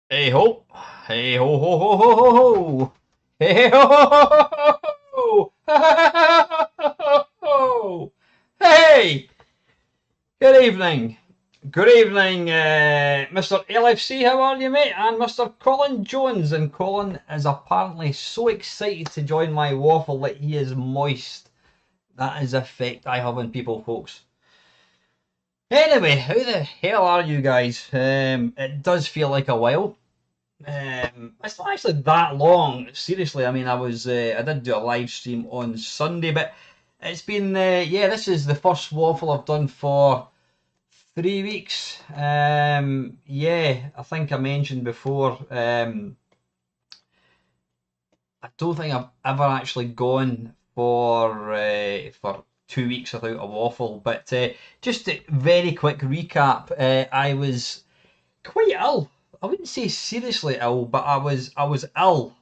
Hey ho, hey ho ho ho ho ho ho, hey ho ho ho ho ho ho. Hey, good evening, Mr. LFC. How are you, mate? And Mr. Colin Jones, and Colin is apparently so excited to join my waffle that he is moist. That is the effect I have on people, folks. Anyway, how the hell are you guys? It does feel like a while. It's not actually that long. Seriously, I mean, I did do a live stream on Sunday, but it's been yeah. This is the first waffle I've done for 3 weeks. Yeah, I think I mentioned before. I don't think I've ever actually gone for 2 weeks without a waffle. But just a very quick recap. I was quite ill. I wouldn't say seriously ill, but I was ill.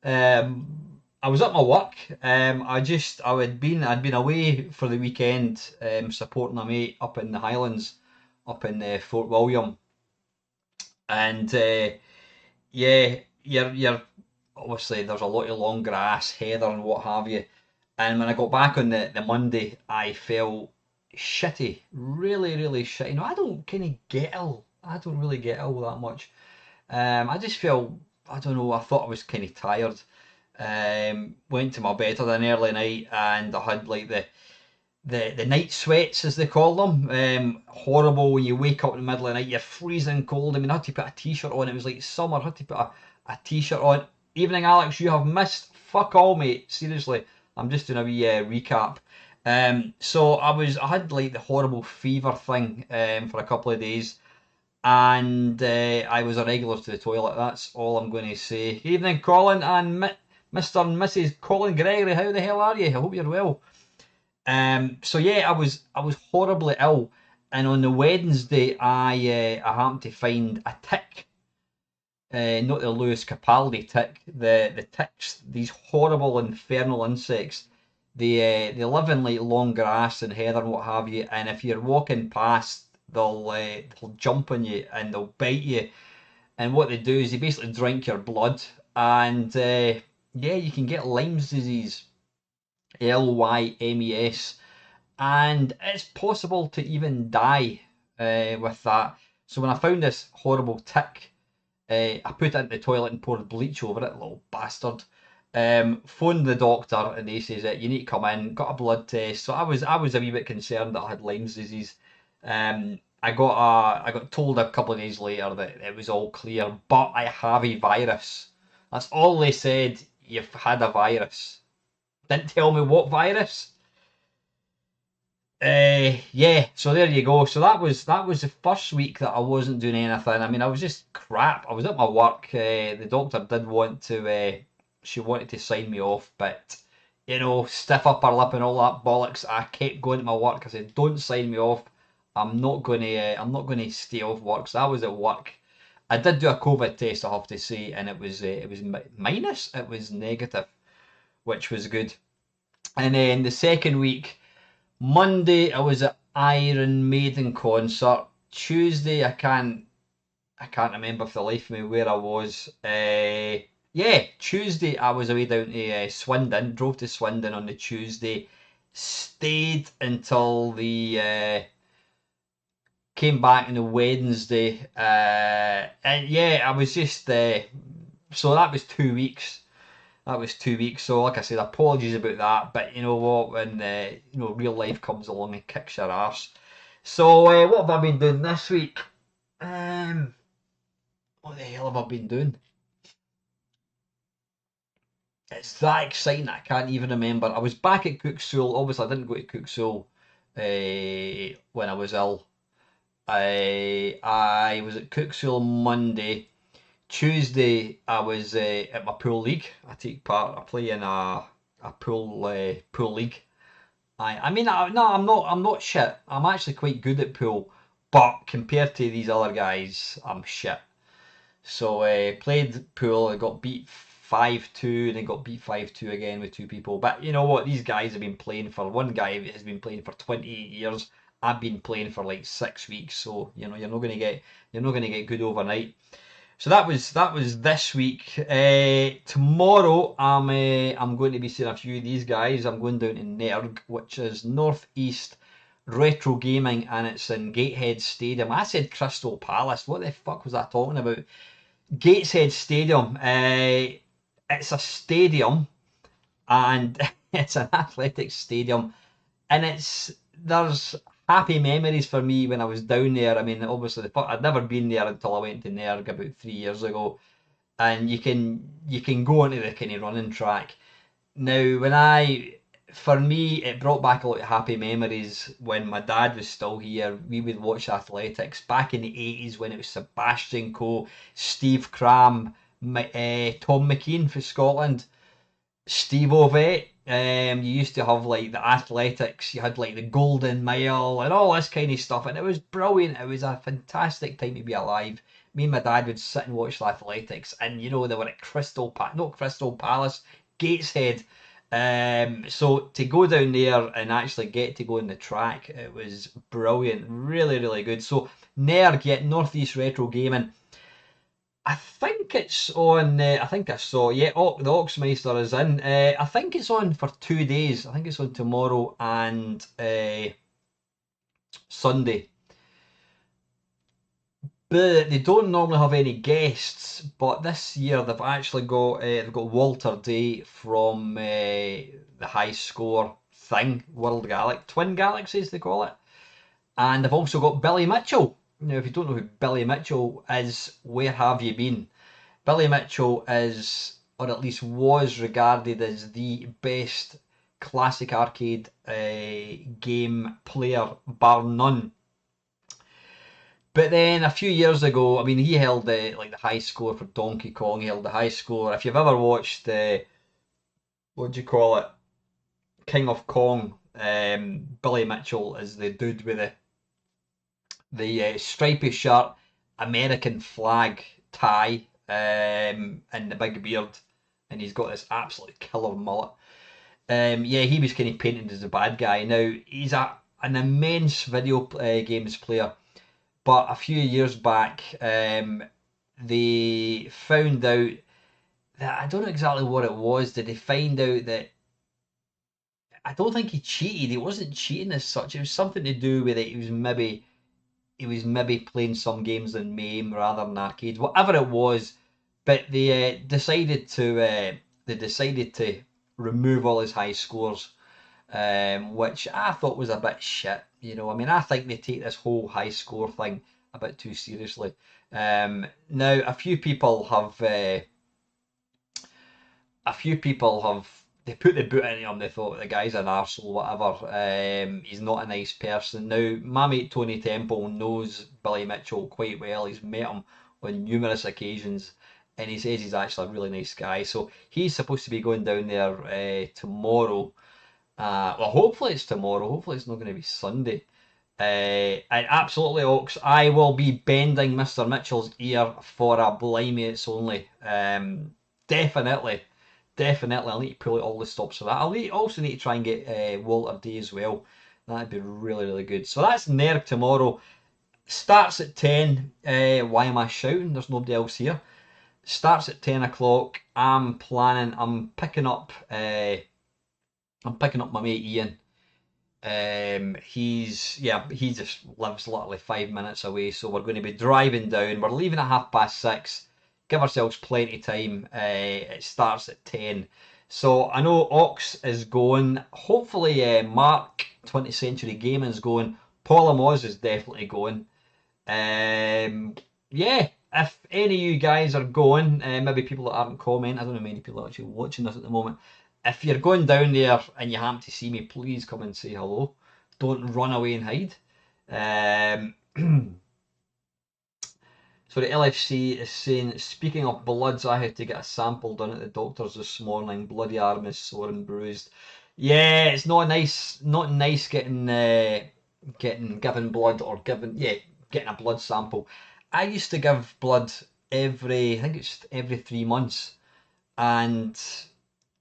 I was at my work. I'd been away for the weekend, supporting a mate up in the Highlands, up in Fort William, and yeah, you're obviously there's a lot of long grass, heather, and what have you. And when I got back on the Monday, I felt shitty, really, really shitty. No, I don't kind of get ill. I don't really get ill that much. I just felt, I don't know, I thought I was kind of tired. Went to my bed at an early night and I had like the night sweats as they call them. Horrible when you wake up in the middle of the night, you're freezing cold. I mean, I had to put a t-shirt on. It was like summer. I had to put a t-shirt on. Evening, Alex. You have missed fuck all, mate. Seriously, I'm just doing a wee recap. So I had like the horrible fever thing for a couple of days, and I was a regular to the toilet. That's all I'm going to say. Evening, Colin and Mr. and Mrs. Colin Gregory. How the hell are you? I hope you're well. So yeah, I was horribly ill, and on the Wednesday I happened to find a tick, not the Lewis Capaldi tick, the ticks, these horrible infernal insects. They live in like long grass and heather and what have you, and if you're walking past, they'll jump on you and they'll bite you. And what they do is they basically drink your blood, and yeah, you can get Lyme's disease, Lymes, and it's possible to even die with that. So when I found this horrible tick, I put it in the toilet and poured bleach over it, little bastard. Phoned the doctor and they says that you need to come in. Got a blood test. So I was a wee bit concerned that I had Lyme's disease. I got told a couple of days later that it was all clear, but I have a virus. That's all they said. You've had a virus. Didn't tell me what virus. Yeah, so there you go. So that was the first week that I wasn't doing anything. I mean, I was just crap. I was at my work. The doctor did want to, she wanted to sign me off, but stiff upper lip and all that bollocks. I kept going to my work. I said, "Don't sign me off. I'm not gonna stay off work." So I was at work. I did do a COVID test, I have to say, and it was minus. It was negative, which was good. And then the second week. Monday I was at Iron Maiden concert. Tuesday I can't remember for the life of me where I was. Yeah, Tuesday I was away down to Swindon. Drove to Swindon on the Tuesday. Stayed until the came back on the Wednesday. And yeah, I was just so that was 2 weeks. That was 2 weeks. So, like I said, apologies about that. But you know what? When real life comes along and kicks your arse. So, what have I been doing this week? What the hell have I been doing? It's that exciting that I can't even remember. I was back at Cooksool. Obviously, I didn't go to Cooksool when I was ill. I was at Cooksool Monday. Tuesday, I was at my pool league. I play in a pool league. No, I'm not shit. I'm actually quite good at pool, but compared to these other guys, I'm shit. So played pool. I got beat 5-2, and then got beat 5-2 again with two people. But you know what? These guys have been playing for. One guy has been playing for 28 years. I've been playing for like 6 weeks. So you're not gonna get good overnight. So that was this week. Tomorrow I'm going to be seeing a few of these guys. I'm going down to Nerg, which is Northeast Retro Gaming, and it's in Gateshead Stadium. I said Crystal Palace. What the fuck was I talking about? Gateshead Stadium. It's a stadium, and it's an athletic stadium, and there's happy memories for me when I was down there. I mean, obviously, I'd never been there until I went to Nerg about 3 years ago, and you can go onto the kind of running track. Now, for me, it brought back a lot of happy memories when my dad was still here. We would watch athletics back in the 80s when it was Sebastian Coe, Steve Cram, Tom McKean for Scotland. Steve Ovett. You used to have like the athletics, you had like the Golden Mile and all this kind of stuff, and it was brilliant. It was a fantastic time to be alive. Me and my dad would sit and watch the athletics, and they were at not Crystal Palace, Gateshead. So to go down there and actually get to go on the track, it was brilliant, really, really good. So Nerg, yet Northeast Retro Gaming. I think it's on. I think I saw. Yeah, the Oxmeister is in. I think it's on for 2 days. I think it's on tomorrow and Sunday. But they don't normally have any guests. But this year they've got Walter Day from the High Score thing, Twin Galaxies they call it, and they've also got Billy Mitchell. Now, if you don't know who Billy Mitchell is, where have you been? Billy Mitchell is, or at least was regarded as the best classic arcade game player, bar none. But then a few years ago, I mean, he held the high score for Donkey Kong. He held the high score. If you've ever watched what do you call it, King of Kong, Billy Mitchell is the dude with the stripy shirt, American flag tie, and the big beard, and he's got this absolute killer mullet. Yeah, he was kind of painted as a bad guy. Now he's an immense video games player, but a few years back, they found out that I don't know exactly what it was. Did they find out that I don't think he cheated. He wasn't cheating as such. It was something to do with it. He was maybe playing some games in MAME rather than arcades, whatever it was. But they decided to remove all his high scores, which I thought was a bit shit. I mean, I think they take this whole high score thing a bit too seriously. Now, a few people have they put the boot into him. They thought the guy's an arsehole, whatever. He's not a nice person. Now, my mate Tony Temple knows Billy Mitchell quite well. He's met him on numerous occasions, and he says he's actually a really nice guy. So he's supposed to be going down there tomorrow. Well, hopefully it's tomorrow. Hopefully it's not going to be Sunday. And absolutely, Ox, I will be bending Mr. Mitchell's ear for a blimey it's only. Definitely, definitely. I'll need to pull out all the stops for that. Also need to try and get Walter D as well. That'd be really, really good. So that's Nerg tomorrow. Starts at 10. Why am I shouting? There's nobody else here. Starts at 10 o'clock. I'm picking up my mate Ian. He just lives literally 5 minutes away, so we're going to be driving down. We're leaving at 6:30. Give ourselves plenty of time. It starts at 10. So I know Ox is going. Hopefully, Mark 20th Century Gaming is going. Paul Moz is definitely going. Yeah, if any of you guys are going, maybe people that aren't commenting, I don't know many people are actually watching this at the moment. If you're going down there and you happen to see me, please come and say hello. Don't run away and hide. So the LFC is saying, speaking of bloods, I had to get a sample done at the doctor's this morning. Bloody arm is sore and bruised. Yeah, it's not nice getting given blood or getting a blood sample. I used to give blood I think it's every 3 months, and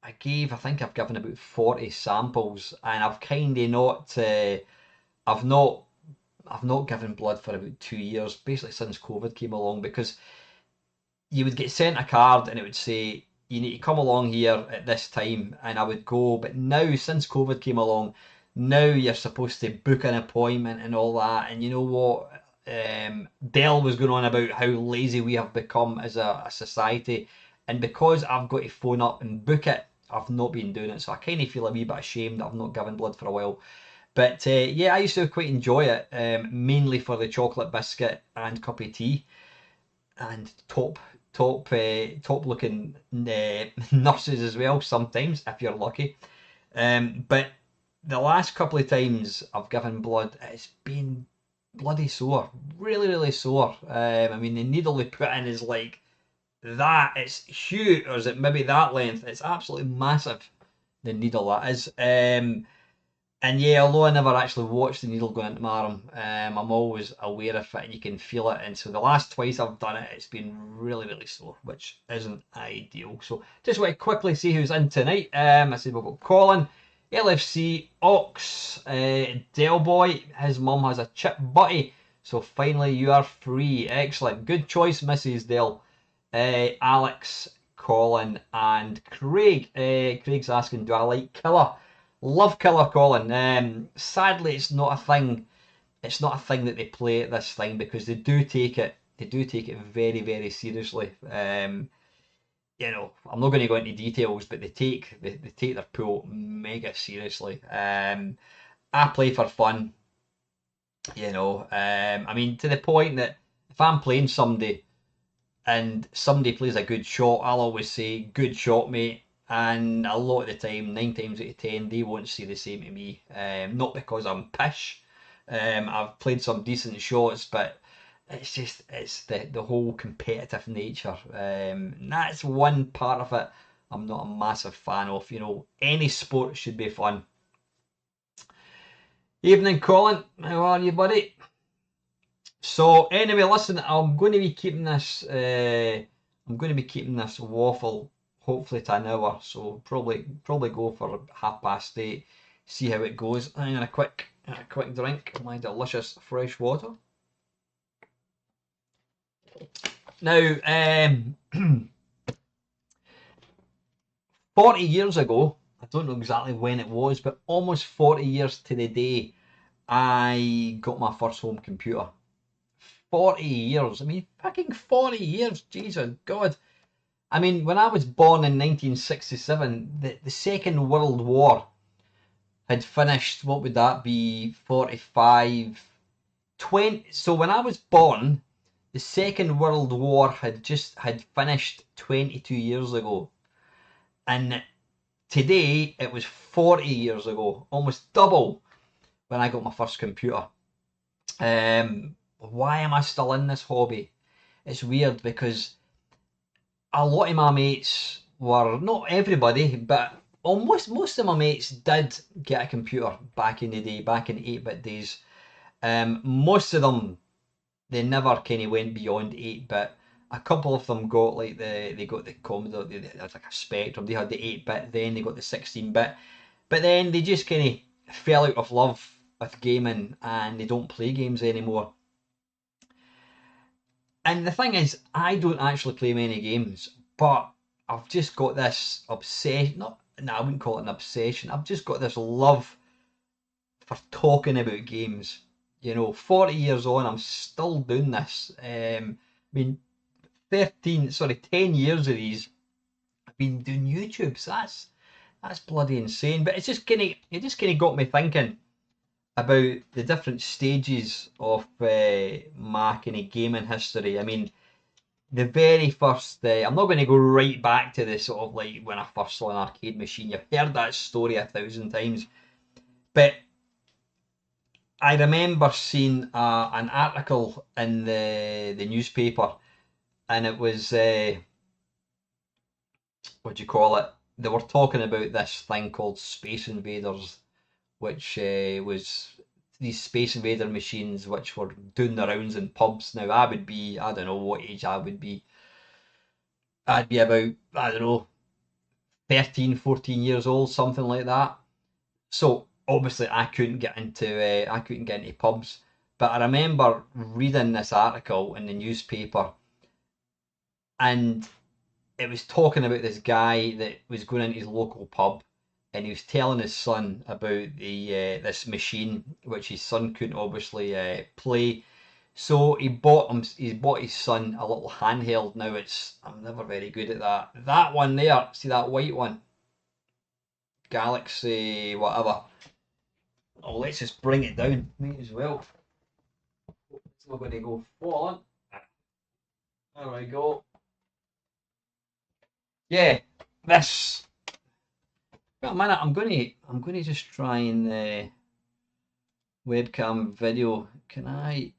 I think I've given about 40 samples, and I've kind of not, I've not, I've not given blood for about 2 years, basically since COVID came along, because you would get sent a card and it would say, you need to come along here at this time, and I would go. But now, since COVID came along, now you're supposed to book an appointment and all that. And you know what? Dell was going on about how lazy we have become as a society, and because I've got to phone up and book it, I've not been doing it. So I kind of feel a wee bit ashamed that I've not given blood for a while. But yeah, I used to quite enjoy it, mainly for the chocolate biscuit and cup of tea and top looking nurses as well sometimes if you're lucky. But the last couple of times I've given blood, it's been bloody sore, really, really sore. I mean, the needle they put in is like that. It's huge, or is it maybe that length? It's absolutely massive. The needle that is. And yeah, although I never actually watched the needle going into my arm, I'm always aware of it and you can feel it. And so the last twice I've done it, it's been really, really sore, which isn't ideal. So just want to quickly see who's in tonight. I said we've got Colin, LFC, Ox, Del Boy. His mum has a chip butty. So finally you are free. Excellent. Good choice, Mrs. Del. Alex, Colin, and Craig. Craig's asking, do I like Killer? Love Killer Colin. Sadly, it's not a thing. It's not a thing that they play at this thing because they do take it. They do take it very, very seriously. I'm not going to go into details, but they take their pool mega seriously. I play for fun. I mean, to the point that if I'm playing somebody and somebody plays a good shot, I'll always say, "Good shot, mate." And a lot of the time, 9 times out of 10, they won't say the same to me. Not because I'm pish. I've played some decent shots, but it's the whole competitive nature. That's one part of it I'm not a massive fan of. Any sport should be fun. Evening, Colin. How are you, buddy? So anyway, listen, I'm going to be keeping this. I'm going to be keeping this waffle hopefully to an hour. So probably go for 8:30. See how it goes. And a quick drink of my delicious fresh water. Now, 40 years ago, I don't know exactly when it was, but almost 40 years to the day, I got my first home computer. 40 years. I mean, fucking 40 years. Jesus God. I mean, when I was born in 1967, the Second World War had finished. What would that be? 45, 20. So when I was born, the Second World War had finished 22 years ago. And today, it was 40 years ago, almost double, when I got my first computer. Why am I still in this hobby? It's weird because a lot of my mates were, not everybody, but almost most of my mates did get a computer back in the day, back in 8-bit days. Most of them, they never kind of went beyond 8-bit. A couple of them got like they got the Commodore, they had like a Spectrum, they had the 8-bit, then they got the 16-bit. But then they just kind of fell out of love with gaming and they don't play games anymore. And the thing is, I don't actually play many games, but I've just got this obsession. Not, no, I wouldn't call it an obsession. I've just got this love for talking about games. 40 years on, I'm still doing this. I mean, 10 years of these, I've been doing YouTube. So that's bloody insane. But it just kind of got me thinking about the different stages of my kind of gaming history. I mean, the very first, I'm not going to go right back to the sort of like when I first saw an arcade machine. You've heard that story 1,000 times. But I remember seeing an article in the newspaper, and it was, what do you call it? They were talking about this thing called Space Invaders, which was these Space Invader machines which were doing the rounds in pubs. Now, I don't know what age I would be. I'd be about, I don't know, 13, 14 years old, something like that. So obviously I couldn't get into pubs. But I remember reading this article in the newspaper, and it was talking about this guy that was going into his local pub, and he was telling his son about the this machine which his son couldn't obviously play. So he bought his son a little handheld. Now I'm never very good at that. That one there, see that white one, Galaxy whatever. Oh, let's just bring it down. Might as well. It's not going to go falling. There we go. Yeah, this. Wait a minute. I'm going to just try and webcam video. Can I? I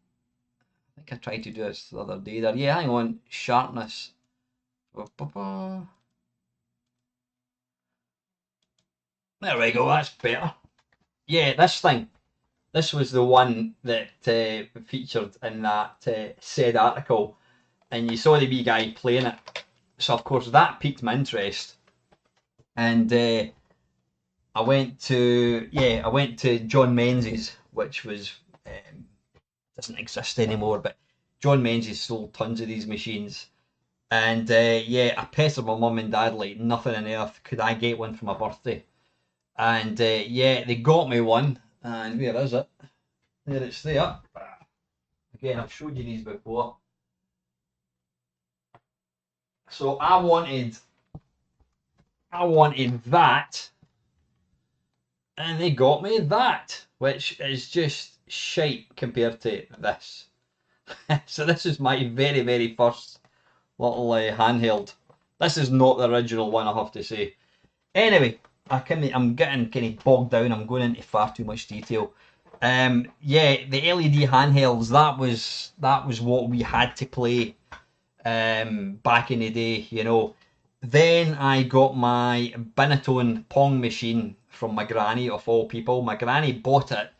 think I tried to do this the other day there. Yeah, hang on. Sharpness. There we go. That's better. Yeah, this thing. This was the one that featured in that said article, and you saw the wee guy playing it. So of course that piqued my interest, and I went to John Menzies, which was doesn't exist anymore, but John Menzies sold tons of these machines, and I pestered my mum and dad like nothing on earth. Could I get one for my birthday? And they got me one, and where is it? There it's there. Again, I've showed you these before. So I wanted that, and they got me that, which is just shite compared to this. So this is my very, very first little handheld. This is not the original one, I have to say. Anyway, I'm getting kind of bogged down. I'm going into far too much detail. The LED handhelds, that was what we had to play back in the day, Then I got my Binatone Pong machine from my granny, of all people. My granny bought it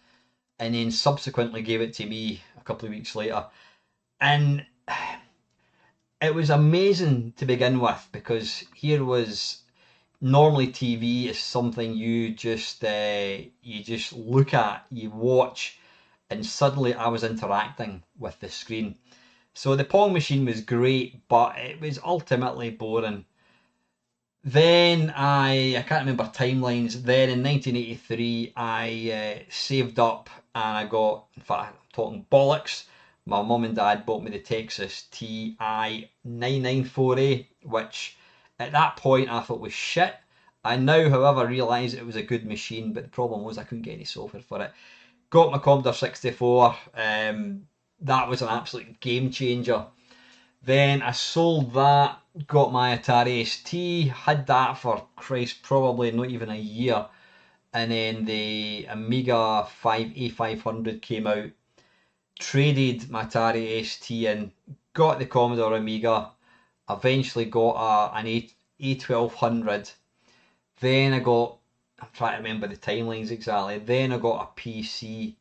and then subsequently gave it to me a couple of weeks later. And it was amazing to begin with, because here was, normally TV is something you just look at, you watch, and suddenly I was interacting with the screen. So the Pong machine was great, but it was ultimately boring. Then I can't remember timelines. Then in 1983 I saved up and I got, in fact I'm talking bollocks. My mum and dad bought me the Texas TI 994A, which at that point I thought was shit. I now, however, realise it was a good machine, but the problem was I couldn't get any software for it. Got my Commodore 64. That was an absolute game changer. Then I sold that, got my Atari ST, had that for Christ, probably not even a year. And then the Amiga 5 A500 came out, traded my Atari ST in, got the Commodore Amiga, eventually got an A1200. Then I got, I'm trying to remember the timelines exactly, then I got a PC.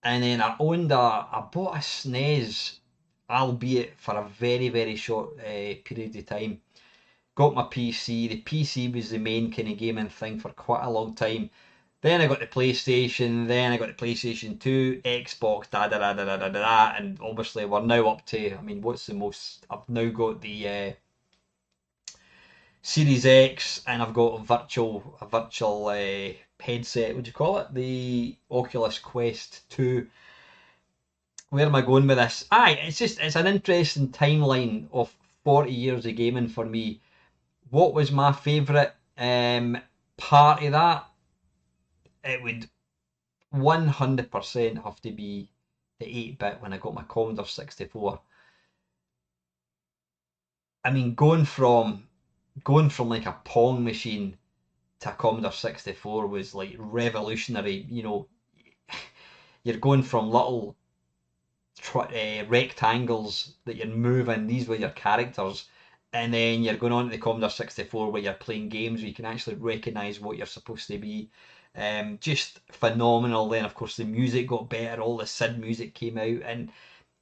And then I bought a SNES, albeit for a very, very short period of time. Got my PC. The PC was the main kind of gaming thing for quite a long time. Then I got the PlayStation. Then I got the PlayStation 2, Xbox, da da da da da da da. And obviously we're now up to, I mean, what's the most? I've now got the Series X, and I've got a virtual headset. Would you call it the Oculus Quest 2? Where am I going with this? Aye, it's an interesting timeline of 40 years of gaming for me. What was my favourite part of that? It would 100% have to be the 8-bit when I got my Commodore 64. I mean, going from like a Pong machine to a Commodore 64 was like revolutionary. You're going from little rectangles that you're moving. These were your characters, and then you're going on to the Commodore 64 where you're playing games where you can actually recognise what you're supposed to be. Just phenomenal. Then of course the music got better. All the Sid music came out, and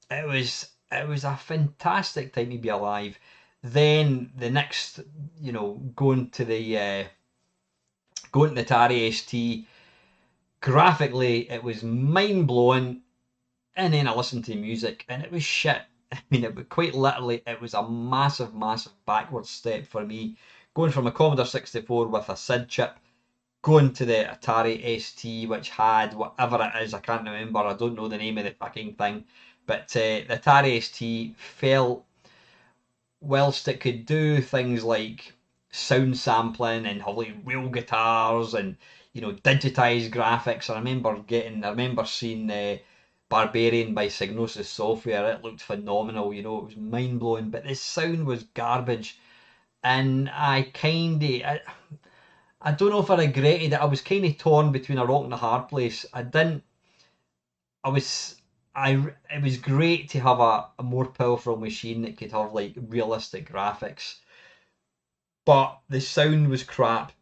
it was a fantastic time to be alive. Then the next, going to the Atari ST. Graphically, it was mind blowing. And then I listened to music and it was shit. I mean, quite literally, it was a massive, massive backward step for me. Going from a Commodore 64 with a SID chip, going to the Atari ST, which had whatever it is, I can't remember, I don't know the name of the fucking thing. But the Atari ST felt, whilst it could do things like sound sampling and have like real guitars and digitized graphics. I remember seeing Barbarian by Psygnosis Software. It looked phenomenal. It was mind blowing, but the sound was garbage. And I don't know if I regretted it. I was kind of torn between a rock and a hard place. I didn't. I was. It was great to have a more powerful machine that could have like realistic graphics, but the sound was crap.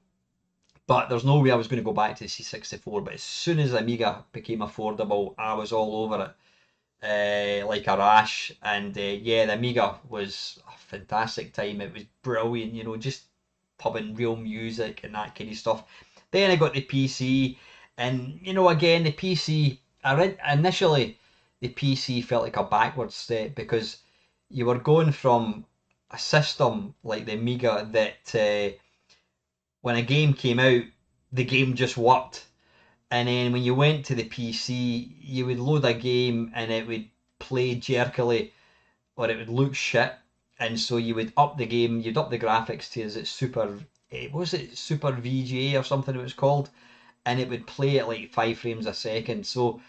But there's no way I was going to go back to the C64. But as soon as Amiga became affordable, I was all over it like a rash. And yeah, the Amiga was a fantastic time. It was brilliant, just pumping real music and that kind of stuff. Then I got the PC, and again, the PC. Initially, the PC felt like a backward step because you were going from a system like the Amiga that when a game came out, the game just worked. And then when you went to the PC, you would load a game and it would play jerkily or it would look shit. And so you would up the game, you'd up the graphics to, is it Super, was it Super VGA or something it was called? And it would play at like 5 frames a second. So,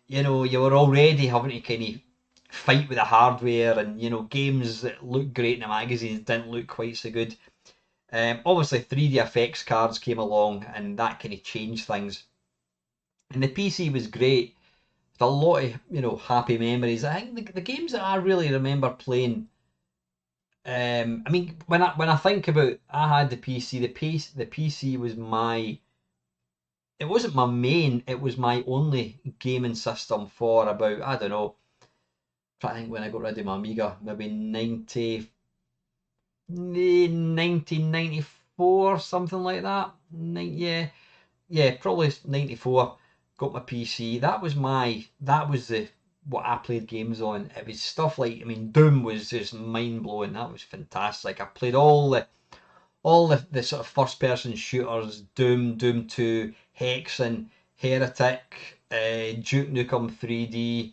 you were already having to kind of fight with the hardware, and, games that looked great in the magazines didn't look quite so good. Obviously, 3D effects cards came along, and that kind of changed things. And the PC was great, with a lot of happy memories. I think the games that I really remember playing. I mean, when I think about, I had the PC. The PC was my. It wasn't my main. It was my only gaming system for about, I don't know, trying to think when I got rid of my Amiga, maybe 1994, something like that. Yeah, yeah, probably 94. Got my PC. That was the what I played games on. It was stuff like, I mean, Doom was just mind blowing. That was fantastic. I played all the sort of first person shooters, Doom, Doom 2, Hexen, Heretic, Duke Nukem 3D.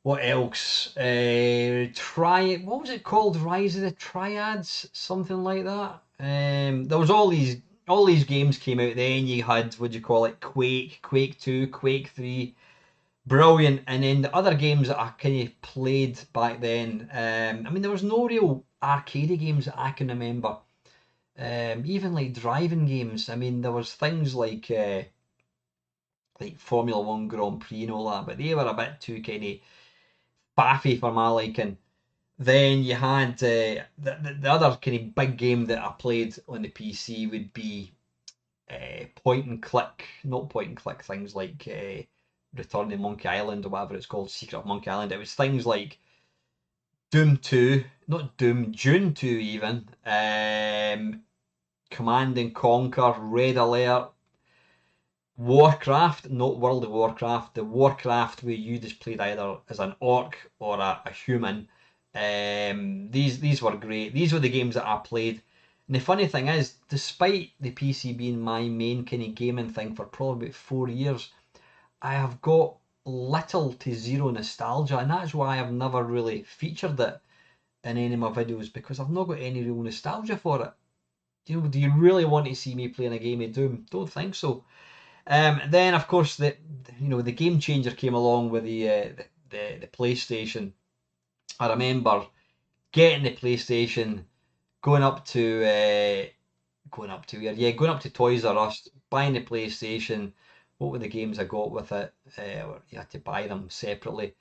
What else? What was it called? Rise of the Triads, something like that. There was all these games came out. Then you had, what do you call it? Quake, Quake 2, Quake 3. Brilliant. And then the other games that I kind of played back then. I mean, there was no real arcade games that I can remember. Even like driving games. I mean, there was things like Formula One Grand Prix and all that, but they were a bit too kind of faffy for my liking. Then you had the other kind of big game that I played on the PC would be point and click, not point and click things like Return to Monkey Island or whatever it's called, Secret of Monkey Island. It was things like Doom 2, not Doom, Dune 2 even, Command and Conquer, Red Alert, Warcraft, not World of Warcraft, the Warcraft where you just played either as an orc or a human. These were great. These were the games that I played. And the funny thing is, despite the PC being my main kind of gaming thing for probably about 4 years, I have got little to zero nostalgia, and that's why I've never really featured it in any of my videos because I've not got any real nostalgia for it. Do you really want to see me playing a game of Doom? Don't think so. Then of course the game changer came along with the PlayStation. I remember getting the PlayStation, going up to going up to Toys R Us, buying the PlayStation. What were the games I got with it? You had to buy them separately.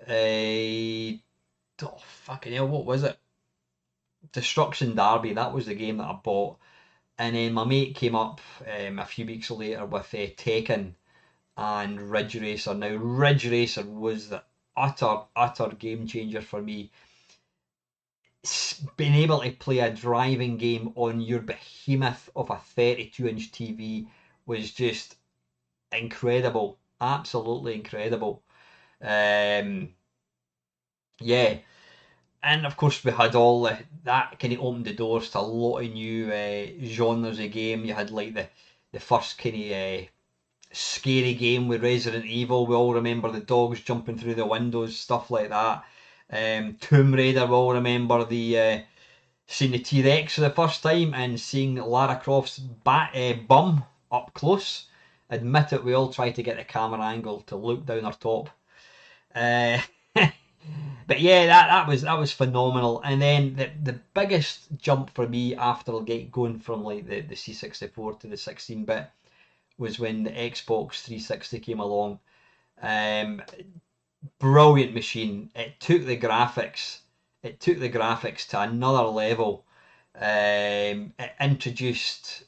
Oh fucking hell, what was it? Destruction Derby. That was the game that I bought. And then my mate came up a few weeks later with Tekken and Ridge Racer. Now, Ridge Racer was the utter game changer for me. Being able to play a driving game on your behemoth of a 32-inch TV was just incredible. Absolutely incredible. Um, yeah. And of course, we had that kind of opened the doors to a lot of new genres of game. You had like the first kind of scary game with Resident Evil. We all remember the dogs jumping through the windows, stuff like that. Tomb Raider, we all remember seeing the T Rex for the first time and seeing Lara Croft's bum up close. Admit it, we all tried to get the camera angle to look down her top. Uh, but yeah, that was phenomenal. And then the biggest jump for me after going from like the C64 to the 16-bit was when the Xbox 360 came along. Um, Brilliant machine. It took the graphics to another level. It introduced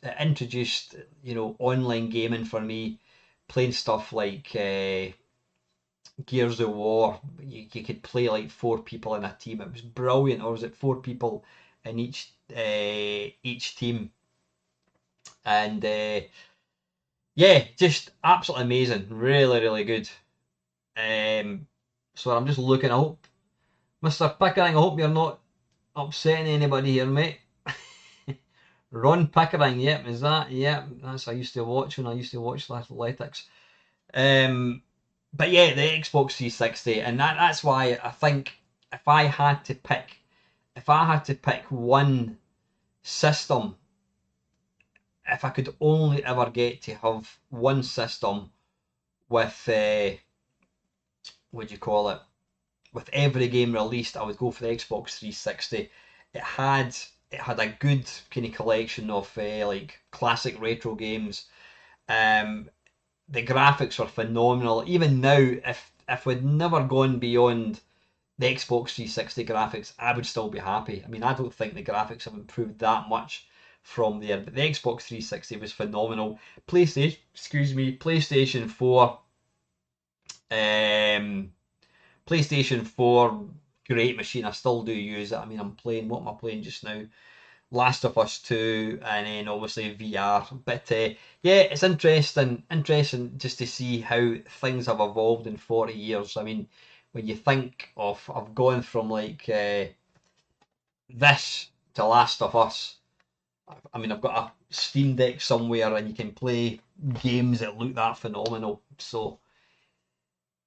online gaming for me, playing stuff like Gears of War. You could play like 4 people in a team. It was brilliant. Or was it 4 people in each team? And yeah, just absolutely amazing. Really, really good. Um, so I'm just looking. I hope, Mr. Pickering, I hope you're not upsetting anybody here, mate. Ron Pickering, yep, is that? Yep, that's I used to watch when I used to watch athletics. Um, but yeah, the Xbox 360, and that's why I think if I had to pick, if I had to pick one system, if I could only ever get to have one system with what do you call it? With every game released, I would go for the Xbox 360. It had it had a good kind of collection of like classic retro games. Um, the graphics were phenomenal. Even now, if we'd never gone beyond the Xbox 360 graphics, I would still be happy. I mean, I don't think the graphics have improved that much from there, but the Xbox 360 was phenomenal. PlayStation 4, um, PlayStation 4, great machine. I still do use it. I mean, I'm playing, what am I playing just now? Last of Us 2, and then obviously VR. But yeah, it's interesting just to see how things have evolved in 40 years. I mean, when you think of going from like this to Last of Us, I mean, I've got a Steam Deck somewhere and you can play games that look that phenomenal. So,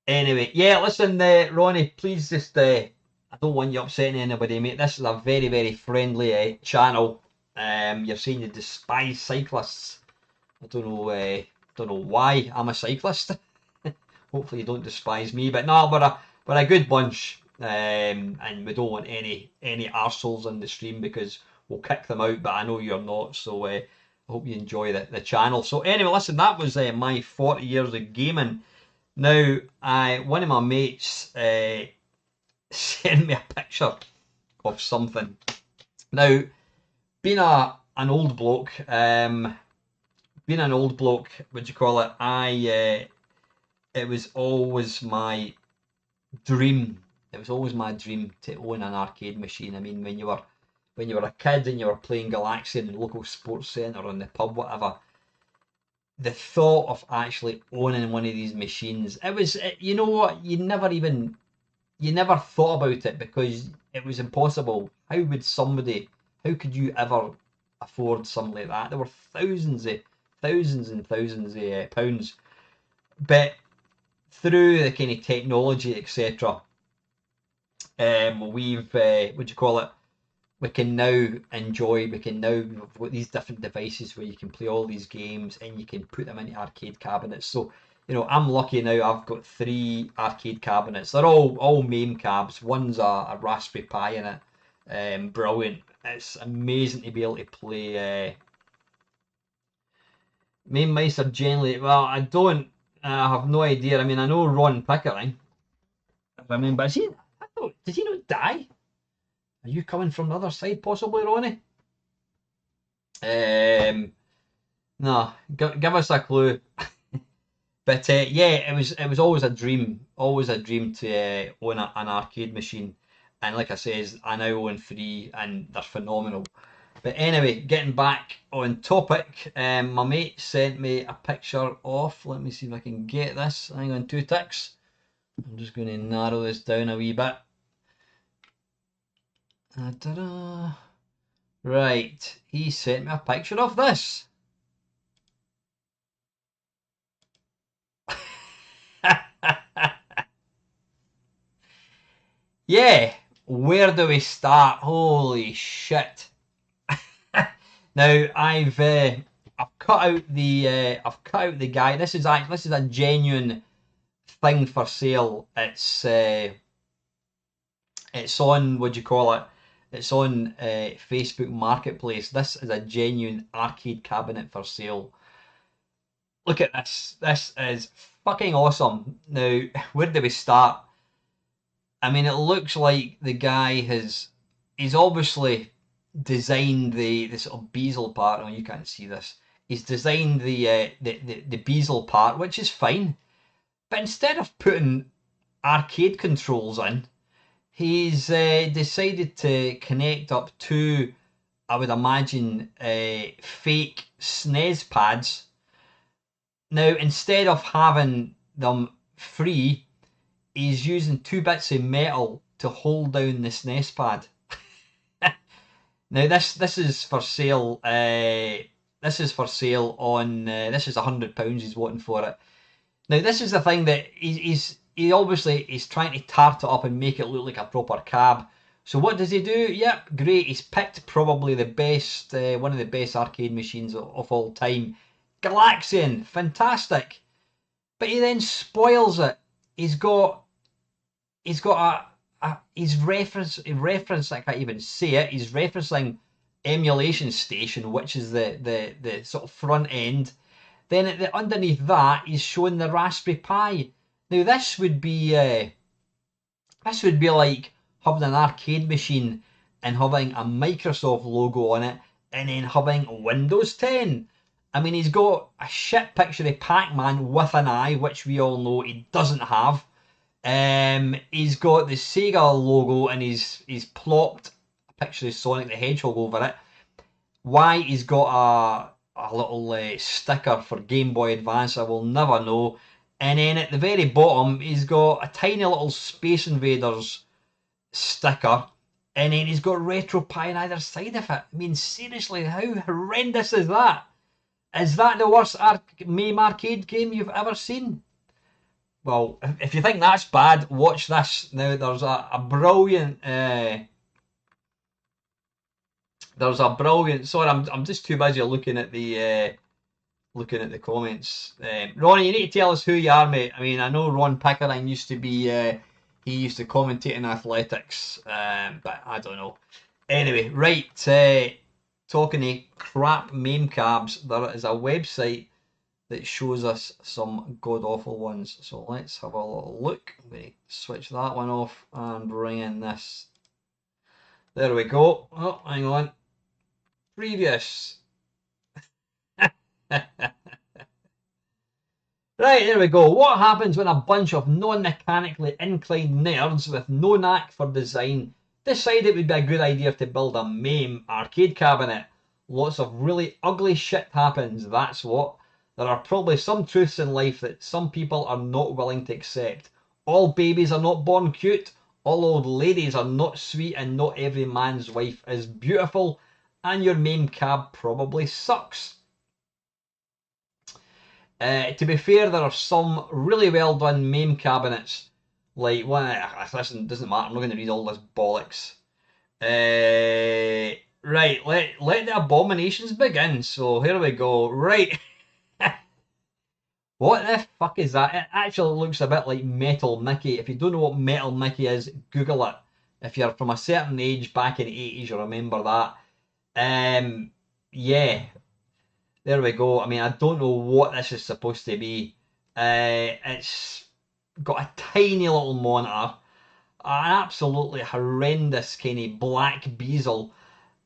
anyway, yeah, listen, Ronnie, please just, I don't want you upsetting anybody, mate. This is a very, very friendly channel. You're saying you despise cyclists. I don't know why I'm a cyclist. Hopefully you don't despise me, but no, we're a good bunch, and we don't want any arseholes in the stream because we'll kick them out. But I know you're not, so I hope you enjoy the channel. So anyway, listen, that was my 40 years of gaming. Now, one of my mates sent me a picture of something. Now, being an old bloke, what do you call it? It was always my dream. It was always my dream to own an arcade machine. I mean, when you were a kid and you were playing Galaxian in the local sports centre or in the pub, whatever, the thought of actually owning one of these machines, it was, you know what, you never thought about it because it was impossible. How could you ever afford something like that? There were thousands and thousands of pounds. But through the kind of technology, etc., we've, what do you call it? We can now we've got these different devices where you can play all these games and you can put them into arcade cabinets. So, you know, I'm lucky now, I've got 3 arcade cabinets. They're all MAME cabs. One's a Raspberry Pi in it. Brilliant. It's amazing to be able to play MAME mice are generally, well, I have no idea. I mean, I know Ron Pickering. I mean, but did he not die? Are you coming from the other side, possibly, Ronnie? No, give us a clue. But yeah, it was always a dream to own an arcade machine. And like I says, I now own 3, and they're phenomenal. But anyway, getting back on topic, my mate sent me a picture of. Let me see if I can get this. Hang on, 2 ticks. I'm just going to narrow this down a wee bit. Ta-da. Right, he sent me a picture of this. Yeah, where do we start? Holy shit! Now I've cut out the guy. This is a genuine thing for sale. It's on, what do you call it? It's on Facebook Marketplace. This is a genuine arcade cabinet for sale. Look at this. This is fucking awesome. Now, where do we start? I mean, it looks like the guy he's obviously designed the sort of bezel part. Oh, you can't see this. He's designed the bezel part, which is fine. But instead of putting arcade controls in, he's decided to connect up 2, I would imagine, fake SNES pads. Now, instead of having them free, he's using 2 bits of metal to hold down the SNES pad. Now, this is for sale. This is for sale on. This is £100. He's wanting for it. Now, this is the thing that he obviously is trying to tart it up and make it look like a proper cab. So what does he do? Yep, great. He's picked probably the best, one of the best arcade machines of all time, Galaxian. Fantastic. But he then spoils it. He's got he's reference, I can't even say it. He's referencing Emulation Station, which is the sort of front end. Then underneath that, he's showing the Raspberry Pi. Now this would be like having an arcade machine and having a Microsoft logo on it, and then having Windows 10. I mean, he's got a shit picture of Pac-Man with an eye, which we all know he doesn't have. He's got the Sega logo and he's plopped a picture of Sonic the Hedgehog over it. Why he's got a little sticker for Game Boy Advance, I will never know. And then at the very bottom, he's got a tiny little Space Invaders sticker. And then he's got Retro Pie on either side of it. I mean, seriously, how horrendous is that? Is that the worst MAME arcade game you've ever seen? Well, if you think that's bad, watch this. Now, there's a brilliant... there's a brilliant... Sorry, I'm just too busy looking at the comments. Ronnie, you need to tell us who you are, mate. I mean, I know Ron Pickering used to be... he used to commentate in athletics, but I don't know. Anyway, right, talking of crap meme cabs, there is a website that shows us some god-awful ones. So let's have a little look. We switch that one off and bring in this. There we go. Oh, hang on. Previous. Right, there we go. What happens when a bunch of non-mechanically inclined nerds with no knack for design decide it would be a good idea to build a MAME arcade cabinet? Lots of really ugly shit happens, that's what. There are probably some truths in life that some people are not willing to accept. All babies are not born cute, all old ladies are not sweet, and not every man's wife is beautiful, and your MAME cab probably sucks. To be fair, there are some really well done MAME cabinets. Like, listen, doesn't matter, I'm not going to read all this bollocks. Right, let the abominations begin. So here we go. Right. What the fuck is that? It actually looks a bit like Metal Mickey. If you don't know what Metal Mickey is, Google it. If you're from a certain age back in the 80s, you remember that. Yeah. There we go. I mean, I don't know what this is supposed to be. It's got a tiny little monitor, an absolutely horrendous kind of black bezel.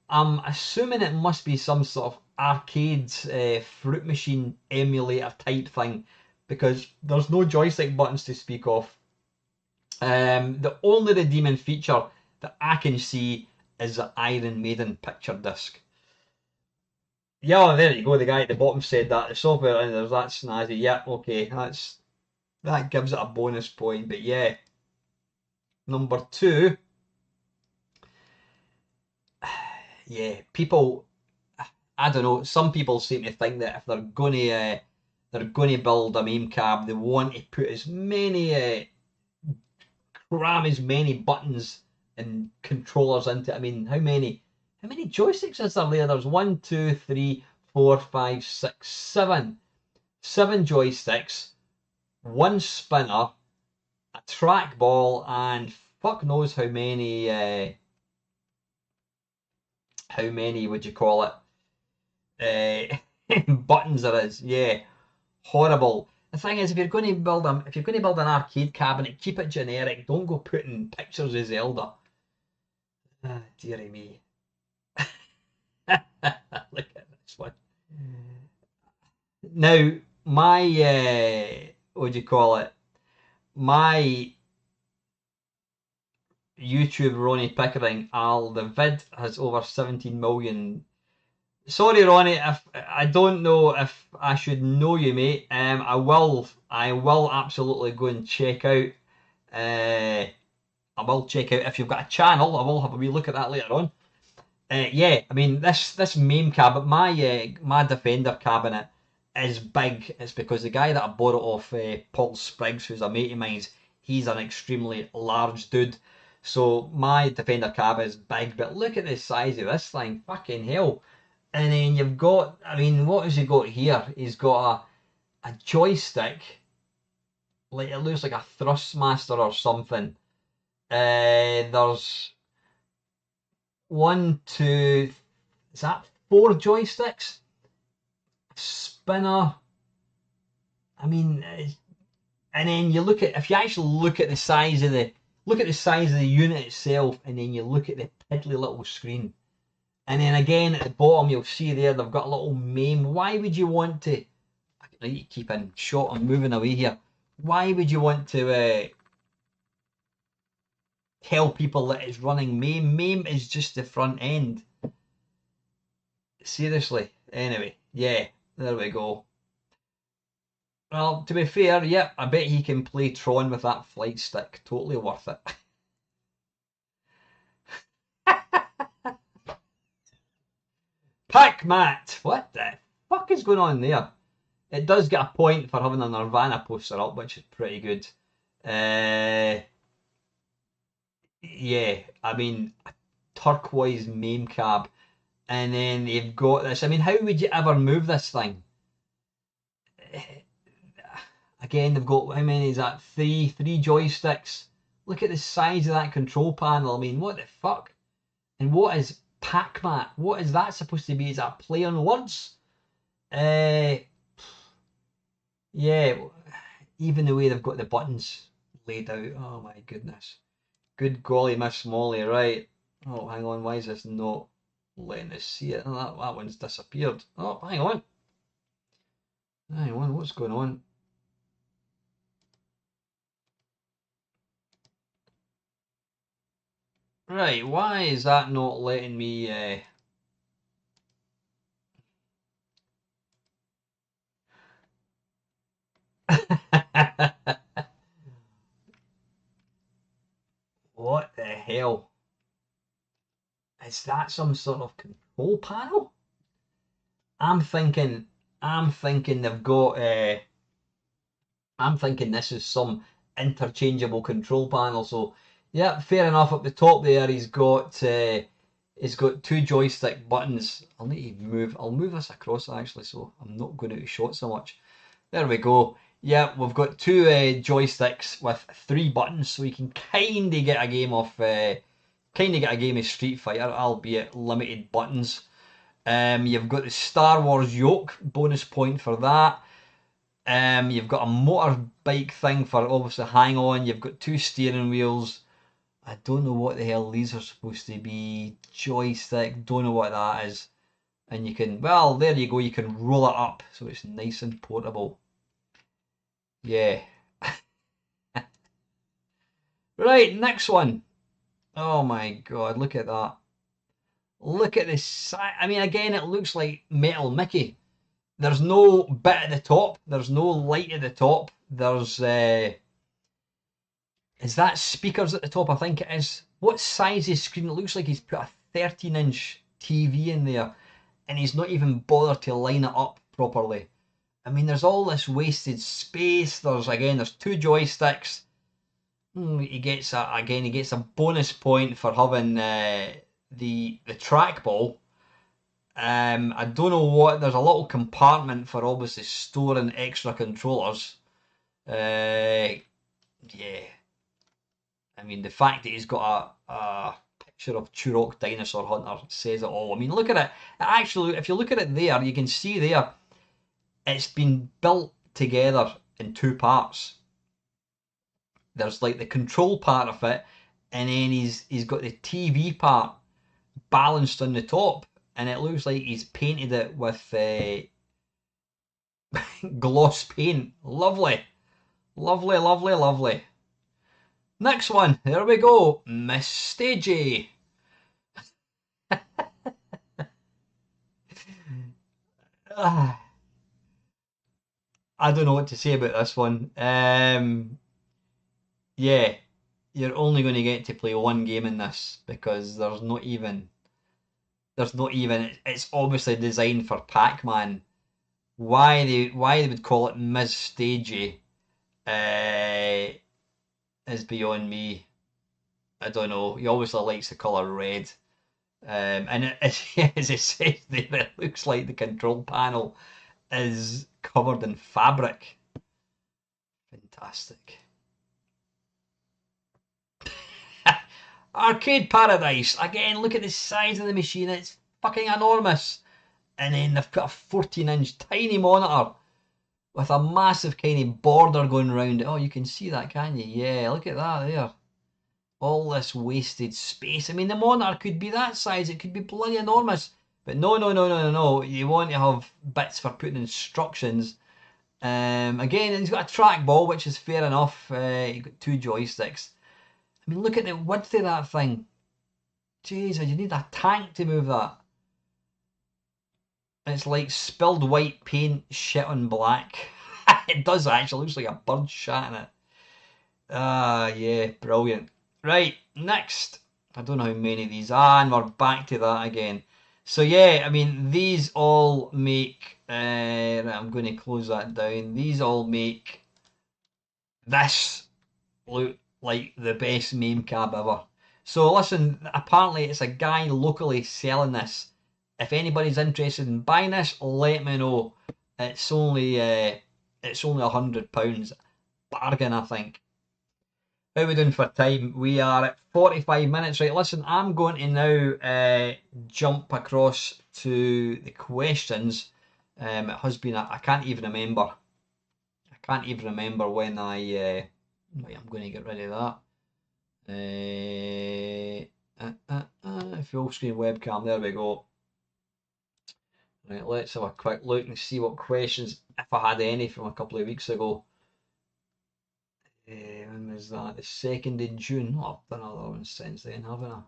I'm assuming it must be some sort of arcade fruit machine emulator type thing, because there's no joystick buttons to speak of. The only redeeming feature that I can see is the Iron Maiden picture disc. Yeah, there you go. The guy at the bottom said that the software and there's that snazzy. Yep, okay, that gives it a bonus point. But yeah, number two, yeah, people. I don't know. Some people seem to think that if they're gonna build a MAME cab, they want to put as many cram as many buttons and controllers into it. I mean, how many joysticks is there? There's 1, 2, 3, 4, 5, 6, 7. 7 joysticks, 1 spinner, a trackball, and fuck knows how many would you call it? Buttons there is. Yeah. Horrible. The thing is, if you're going to build an arcade cabinet, keep it generic. Don't go putting pictures of Zelda. Dearie me. Look at this one. Now, my what do you call it? My YouTube Ronnie Pickering, the vid has over 17 million. Sorry, Ronnie, if I don't know if I should know you, mate. I will absolutely go and check out. I will check out if you've got a channel. I will have a wee look at that later on. Yeah, I mean this MAME cabinet, my Defender cabinet is big. It's because the guy that I bought it off, Paul Spriggs, who's a mate of mine, he's an extremely large dude. So my Defender cab is big, but look at the size of this thing, fucking hell. And then you've got, I mean, what has he got here? He's got a joystick, like it looks like a Thrustmaster or something. There's 1, 2, is that 4 joysticks? Spinner. I mean, and then you look at, if you actually look at the size of the unit itself, and then you look at the piddly little screen. And then again at the bottom you'll see there they've got a little MAME. Why would you want to, I need to keep in shot, I'm moving away here. Why would you want to tell people that it's running MAME. MAME is just the front end. Seriously. Anyway, yeah, there we go. Well, to be fair, yep, I bet he can play Tron with that flight stick. Totally worth it. Pac-Mat! What the fuck is going on there? It does get a point for having a Nirvana poster up, which is pretty good. Yeah, I mean, a turquoise MAME cab. And then they've got this. I mean, how would you ever move this thing? Again, they've got, how many is that? Three joysticks. Look at the size of that control panel. I mean, what the fuck? And what is Pac-Mat? What is that supposed to be? Is that play on words? Yeah, even the way they've got the buttons laid out. Oh my goodness. Good golly, Miss Molly, right. Oh, hang on, why is this not letting us see it? Oh, that one's disappeared. Oh, hang on. Hang on, what's going on? Right, why is that not letting me... What the hell? Is that some sort of control panel? I'm thinking they've got... I'm thinking this is some interchangeable control panel. So, yeah, fair enough. Up the top there, he's got two joystick buttons. I'll need to move. I'll move this across actually, so I'm not going out of shot so much. There we go. Yeah, we've got two joysticks with three buttons, so you can kind of get a game of Street Fighter, albeit limited buttons. You've got the Star Wars yoke, bonus point for that. You've got a motorbike thing for obviously hang on. You've got two steering wheels. I don't know what the hell these are supposed to be. Joystick, don't know what that is. And you can, well, there you go. You can roll it up so it's nice and portable. Yeah. Right, next one. Oh my god, look at that. Look at this. I mean, again, it looks like Metal Mickey. There's no bit at the top. There's no light at the top. There's is that speakers at the top? I think it is. What size is screen? It looks like he's put a 13-inch TV in there, and he's not even bothered to line it up properly. I mean, there's all this wasted space. There's two joysticks. He gets a bonus point for having the trackball. I don't know what. There's a little compartment for obviously storing extra controllers. Yeah. I mean, the fact that he's got a picture of Turok Dinosaur Hunter says it all. I mean, look at it. Actually, if you look at it there, you can see there it's been built together in two parts. There's like the control part of it, and then he's got the TV part balanced on the top, and it looks like he's painted it with gloss paint. Lovely. Lovely, lovely, lovely. Next one, there we go, Miss Stagey. I don't know what to say about this one. Yeah, you're only going to get to play one game in this because it's obviously designed for Pac-Man. Why they would call it Ms. Stagey is beyond me. I don't know. He obviously likes the colour red. And as it says there, it looks like the control panel is covered in fabric. Fantastic. Arcade Paradise. Again, look at the size of the machine. It's fucking enormous. And then they've put a 14-inch tiny monitor with a massive kind of border going around it. Oh, you can see that, can you? Yeah, look at that there. All this wasted space. I mean, the monitor could be that size. It could be bloody enormous. But no. You want to have bits for putting instructions. Again, he's got a trackball, which is fair enough. You've got two joysticks. I mean, look at the width of that thing. Jesus, you need a tank to move that. It's like spilled white paint shit on black. It does actually. Looks like a bird shat in it. Ah, yeah, brilliant. Right, next. I don't know how many of these are, and we're back to that again. So yeah, I mean, these all make. Right, I'm going to close that down. These all make this look like the best meme cab ever. So listen, apparently it's a guy locally selling this. If anybody's interested in buying this, let me know. It's only £100. Bargain, I think. How are we doing for time? We are at 45 minutes. Right, listen, I'm going to now jump across to the questions. It has been, I can't even remember. I can't even remember when right, I'm going to get rid of that. Full screen webcam, there we go. Right, let's have a quick look and see what questions, if I had any from a couple of weeks ago. When was that? The 2nd of June. Oh, I've done another one since then, haven't I?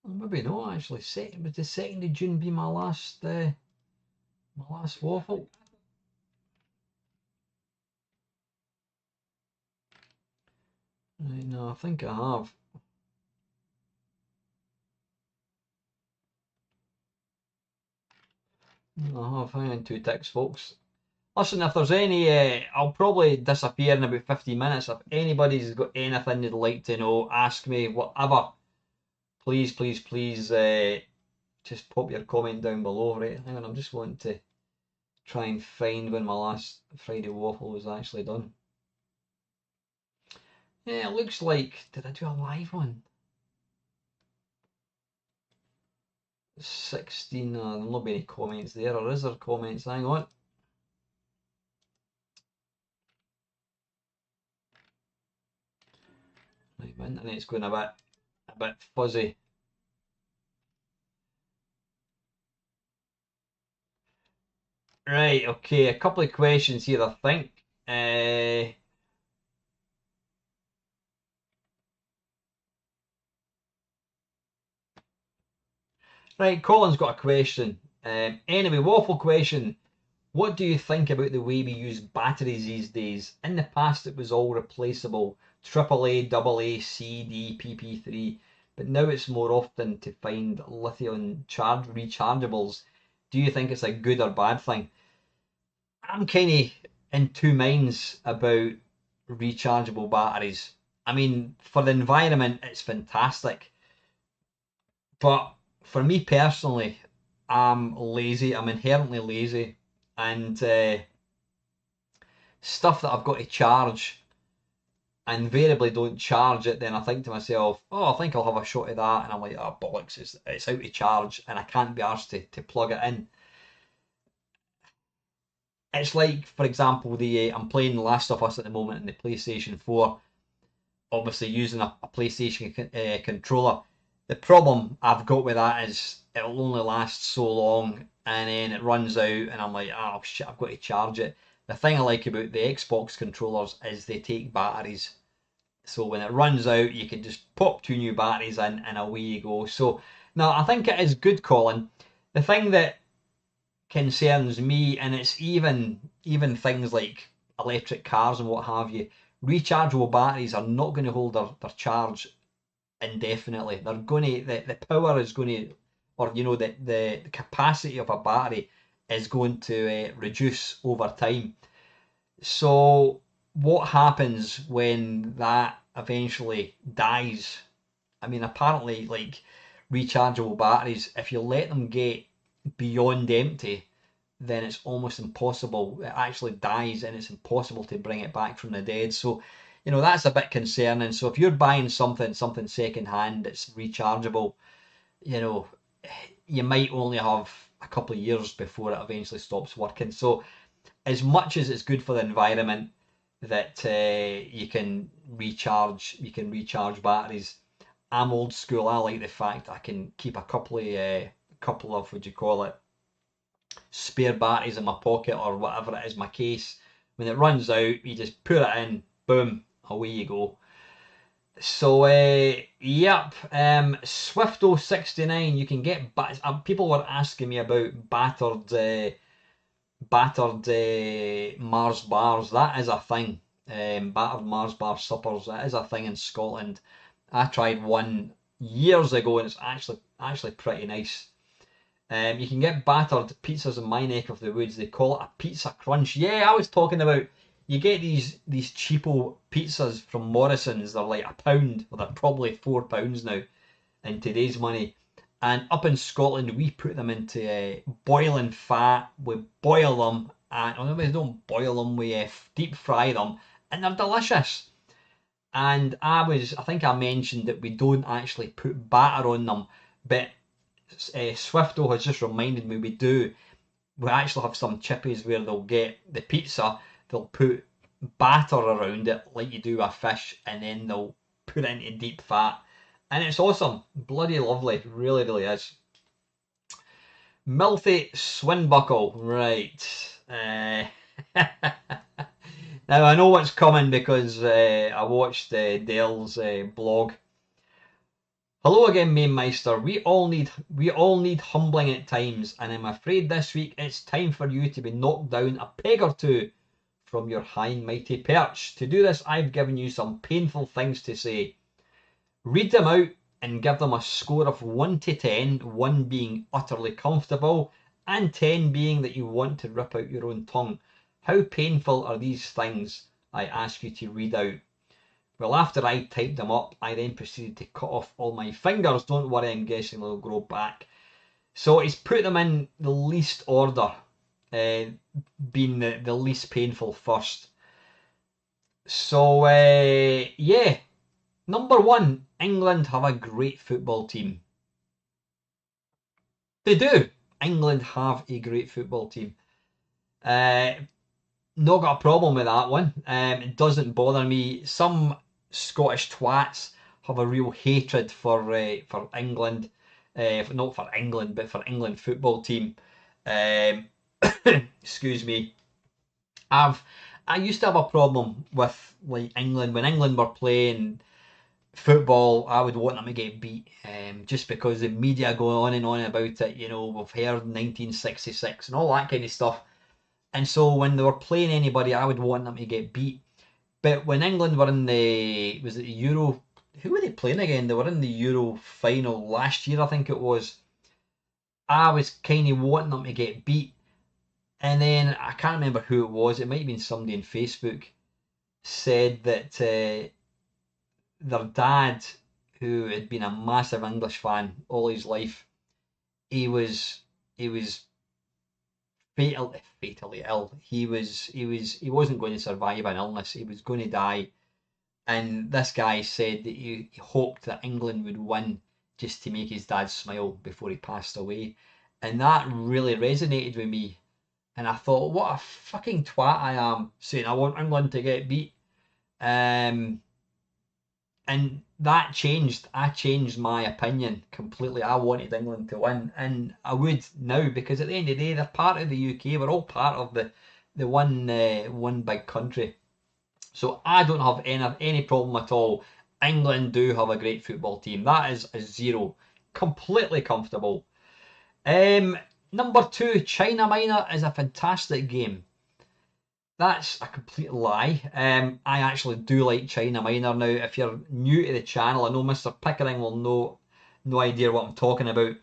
Well, maybe not actually. Would the 2nd of June be my last waffle? Right, no, I think I have. I have. Hang on, two ticks, folks. Listen, if there's any, I'll probably disappear in about 15 minutes. If anybody's got anything they'd like to know, ask me, whatever, please, please, please, just pop your comment down below. Right, hang on, I'm just wanting to try and find when my last Friday waffle was actually done. Yeah, it looks like, did I do a live one? 16, there'll not be any comments there, or is there comments? Hang on. Right, my internet's going a bit fuzzy. Right, okay, a couple of questions here, I think. Right, Colin's got a question. Anyway, waffle question. What do you think about the way we use batteries these days? In the past, it was all replaceable, AAA, AA, CD, PP3, but now it's more often to find lithium rechargeables. Do you think it's a good or bad thing? I'm kind of in two minds about rechargeable batteries. I mean, for the environment, it's fantastic, but for me personally, I'm lazy. I'm inherently lazy, and stuff that I've got to charge, I invariably don't charge it. Then I think to myself, oh, I think I'll have a shot of that, and I'm like, oh bollocks, it's out of charge, and I can't be arsed to plug it in. It's like, for example, the I'm playing Last of Us at the moment in the PlayStation 4, obviously using a PlayStation controller. The problem I've got with that is it'll only last so long, and then it runs out, and I'm like, oh shit, I've got to charge it. The thing I like about the Xbox controllers is they take batteries. So when it runs out, you can just pop two new batteries in and away you go. So now I think it is good, Colin. The thing that concerns me, and it's even things like electric cars and what have you, rechargeable batteries are not going to hold their charge indefinitely. They're going to the power is going to, or the capacity of a battery is going to reduce over time. So what happens when that eventually dies? I mean, apparently, like rechargeable batteries, if you let them get beyond empty, then it's almost impossible. It actually dies, and it's impossible to bring it back from the dead. So, that's a bit concerning. So if you're buying something second hand that's rechargeable, you know, you might only have a couple of years before it eventually stops working. So as much as it's good for the environment that you can recharge batteries, I'm old school. I like the fact I can keep a couple of what do you call it, spare batteries in my pocket or whatever it is, my case, When it runs out, you just put it in, boom, away you go. So, yep, Swifto69, you can get, people were asking me about battered Mars bars. That is a thing. Battered Mars bar suppers. That is a thing in Scotland. I tried one years ago, and it's actually pretty nice. You can get battered pizzas in my neck of the woods. They call it a pizza crunch. Yeah, I was talking about. You get these cheapo pizzas from Morrison's. They're like £1. Well, they're probably £4 now in today's money. And up in Scotland, we put them into boiling fat. We boil them, and we don't boil them. We deep fry them, and they're delicious. And I think I mentioned that we don't actually put batter on them, but Swifto has just reminded me we do. We actually have some chippies where they'll get the pizza, they'll put batter around it like you do a fish, and then they'll put it into deep fat. And it's awesome. Bloody lovely. Really, really is. Milthy Swinbuckle. Right. Now I know what's coming because I watched Dale's blog. Hello again, Mainmeister. We all need humbling at times, and I'm afraid this week it's time for you to be knocked down a peg or two from your high and mighty perch. To do this, I've given you some painful things to say. Read them out and give them a score of 1 to 10, 1 being utterly comfortable, and 10 being that you want to rip out your own tongue. How painful are these things I ask you to read out? Well, after I typed them up, I then proceeded to cut off all my fingers. Don't worry, I'm guessing they'll grow back. So he's put them in the least order, being the least painful first. So, yeah. Number 1, England have a great football team. They do. England have a great football team. Not got a problem with that one. It doesn't bother me. Some Scottish twats have a real hatred for England. Not for England, but for England football team. Excuse me. I used to have a problem with like England when England were playing football. I would want them to get beat, just because the media go on and on about it. You know, we've heard 1966 and all that kind of stuff. And so when they were playing anybody, I would want them to get beat. But when England were in was it the Euro? Who were they playing again? They were in the Euro final last year, I think it was. I was kind of wanting them to get beat. And then I can't remember who it was. It might have been somebody on Facebook said that their dad, who had been a massive English fan all his life, he was fatally ill. He wasn't going to survive an illness. He was going to die. And this guy said that he hoped that England would win just to make his dad smile before he passed away. And that really resonated with me. And I thought, what a fucking twat I am, saying I want England to get beat. And that changed. I changed my opinion completely. I wanted England to win, and I would now, because at the end of the day, they're part of the UK. We're all part of the one big country. So I don't have any problem at all. England do have a great football team. That is a 0. Completely comfortable. Number 2, China Minor is a fantastic game. That's a complete lie. I actually do like China Minor. Now, if you're new to the channel, I know Mr. Pickering will no idea what I'm talking about.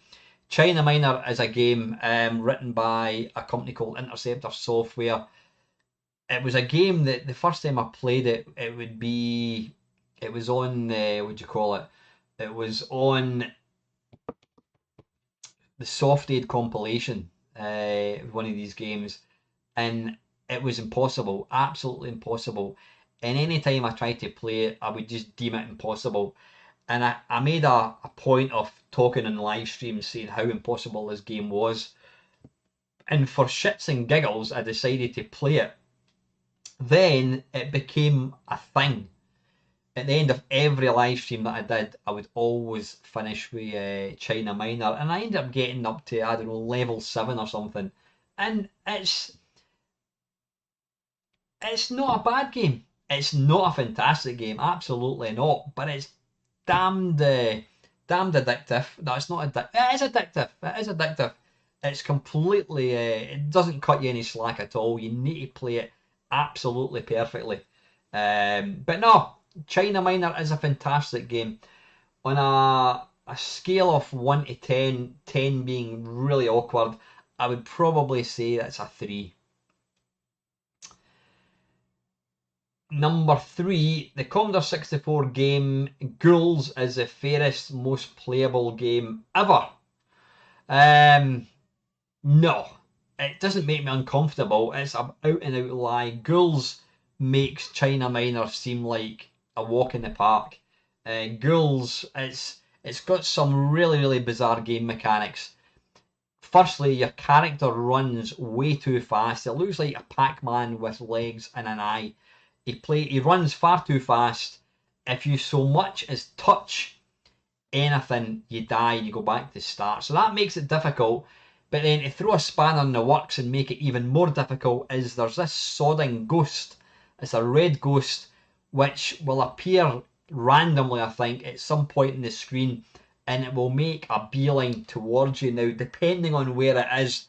China Minor is a game written by a company called Interceptor Software. It was a game that the first time I played it, it was on, what do you call it? It was on the Soft Aid compilation, one of these games, and it was impossible, absolutely impossible. And any time I tried to play it, I would just deem it impossible. And I made a point of talking on live stream saying how impossible this game was. And for shits and giggles, I decided to play it. Then it became a thing. At the end of every live stream that I did, I would always finish with China Minor. And I ended up getting up to, I don't know, level 7 or something. And it's It's not a bad game. It's not a fantastic game, absolutely not. But it's damned, damned addictive. No, it's not addictive. It is addictive. It is addictive. It's completely. It doesn't cut you any slack at all. You need to play it absolutely perfectly. But no, China Minor is a fantastic game. On a scale of 1 to 10, 10 being really awkward, I would probably say that's a 3. Number 3, the Commodore 64 game Ghouls is the fairest, most playable game ever. No, it doesn't make me uncomfortable. It's an out and out lie. Ghouls makes China Minor seem like a walk in the park. Ghouls, it's got some really bizarre game mechanics. Firstly, your character runs way too fast. It looks like a Pac-Man with legs and an eye. He runs far too fast. If you so much as touch anything, you die, you go back to start. So that makes it difficult. But then to throw a spanner in the works and make it even more difficult is there's this sodding ghost. It's a red ghost which will appear randomly, I think, at some point in the screen, and it will make a beeline towards you. Now, depending on where it is,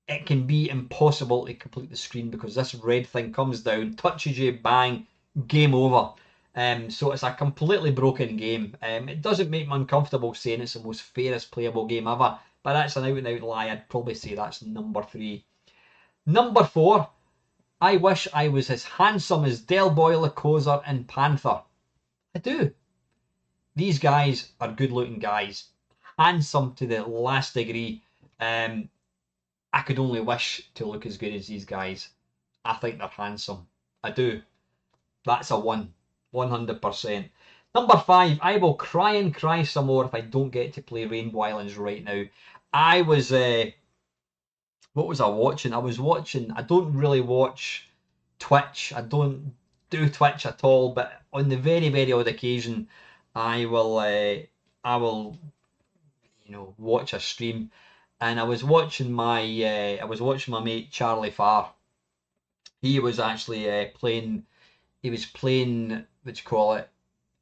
it can be impossible to complete the screen because this red thing comes down, touches you, bang, game over. So it's a completely broken game. It doesn't make me uncomfortable saying it's the most fairest playable game ever, but that's an out and out lie. I'd probably say that's number 3. Number 4, I wish I was as handsome as Del Boy, Lacozer, and Panther. I do. These guys are good looking guys, handsome to the last degree. I could only wish to look as good as these guys. I think they're handsome. I do. That's a 100%. Number 5, I will cry and cry some more if I don't get to play Rainbow Islands right now. I was, what was I watching? I don't really watch Twitch. I don't do Twitch at all, but on the very odd occasion, I will, watch a stream. And I was watching my mate Charlie Farr. He was actually playing. He was playing, what you call it,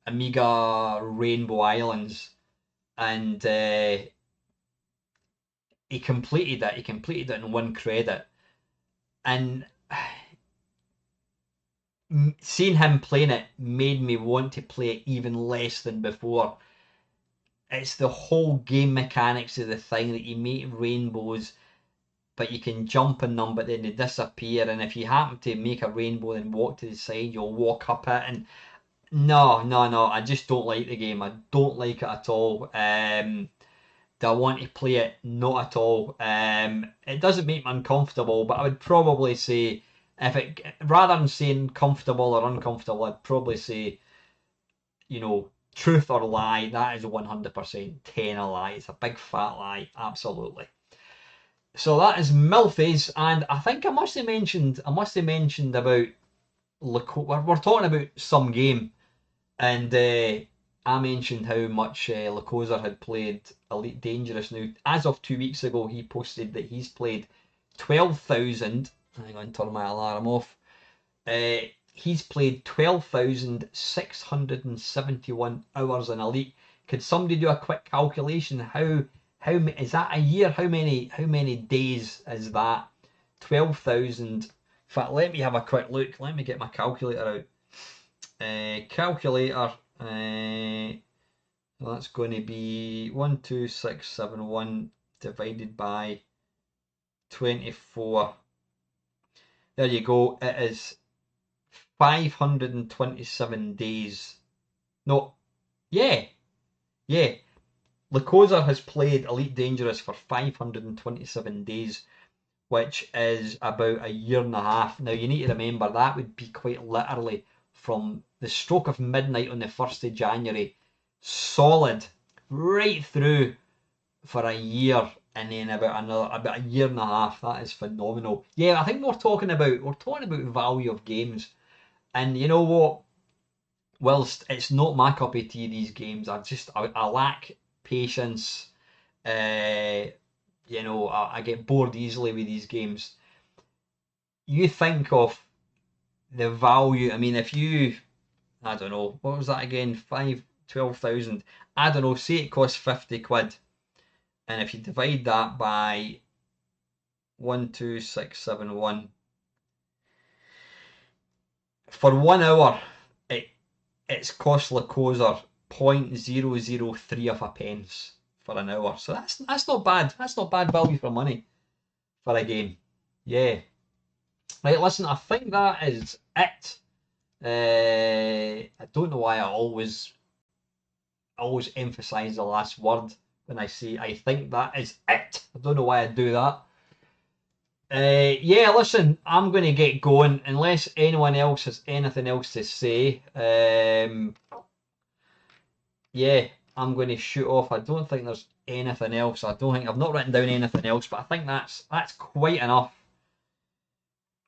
Amiga Rainbow Islands, and he completed it. He completed it in 1 credit, and seeing him playing it made me want to play it even less than before. It's the whole game mechanics of the thing that you make rainbows, but you can jump in them, but then they disappear. And if you happen to make a rainbow and walk to the side, you'll walk up it. And no, I just don't like the game. I don't like it at all. Do I want to play it? Not at all. It doesn't make me uncomfortable, but I would probably say, if it, rather than saying comfortable or uncomfortable, I'd probably say, truth or lie. That is 100% 10 a lie. It's a big fat lie, absolutely. So that is Milfies, and I think I must have mentioned about we're talking about some game, and I mentioned how much Lacozer had played Elite Dangerous. Now, as of 2 weeks ago, he posted that he's played 12,000. Hang on, turn my alarm off. He's played 12,671 hours in Elite. Could somebody do a quick calculation? How is that a year? How many days is that? 12,000. In fact, let me have a quick look. Let me get my calculator out. Calculator. That's going to be 12671 divided by 24. There you go. It is 527 days. No, yeah. Lacozer has played Elite Dangerous for 527 days, which is about a year and a half. Now, you need to remember that would be quite literally from the stroke of midnight on the 1st of January, solid, right through for a year, and then about a year and a half. That is phenomenal. Yeah, I think we're talking about value of games. And you know what? Whilst it's not my cup of tea, these games, I lack patience. I get bored easily with these games. You think of the value. I mean, if you, I don't know, what was that again? 12,000. I don't know, say it costs 50 quid. And if you divide that by 12671, for 1 hour, it's cost Lacosa 0.003 of a pence for an hour. So that's not bad. That's not bad value for money for a game. Yeah. Right, listen, I think that is it. I don't know why I always emphasize the last word when I say I think that is it. I don't know why I do that. Yeah, listen, I'm going to get going unless anyone else has anything else to say. Yeah, I'm going to shoot off. I don't think there's anything else. I've not written down anything else, but I think that's quite enough.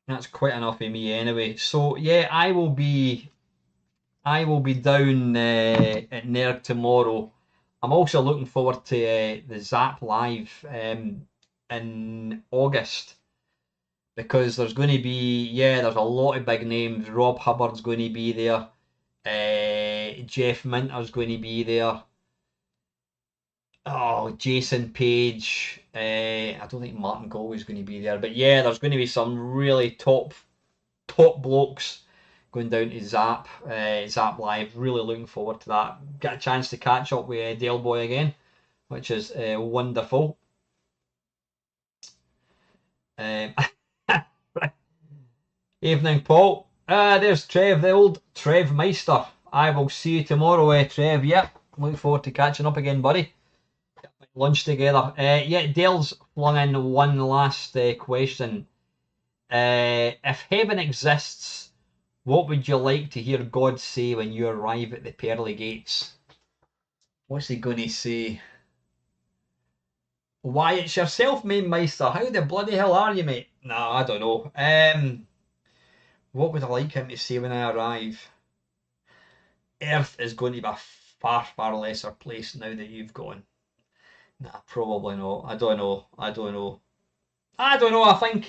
That's quite enough of me anyway. So yeah, I will be down at Nerd tomorrow. I'm also looking forward to the Zap Live in August because there's going to be, there's a lot of big names. Rob Hubbard's going to be there. Jeff Minter's going to be there. Oh, Jason Page. I don't think Martin Galway's going to be there, but yeah, there's going to be some really top blokes going down to Zap Live. Really looking forward to that. Get a chance to catch up with Dale Boy again, which is wonderful. Evening, Paul. There's Trev, the old Trev Meister. I will see you tomorrow, Trev. Yep, look forward to catching up again, buddy. Lunch together. Yeah, Dale's flung in one last question. If heaven exists, what would you like to hear God say when you arrive at the pearly gates? What's he going to say? Why, it's yourself, main Meister. How the bloody hell are you, mate? No, I don't know. What would I like him to say when I arrive? Earth is going to be a far, far lesser place now that you've gone. Nah, probably not. I don't know. I think.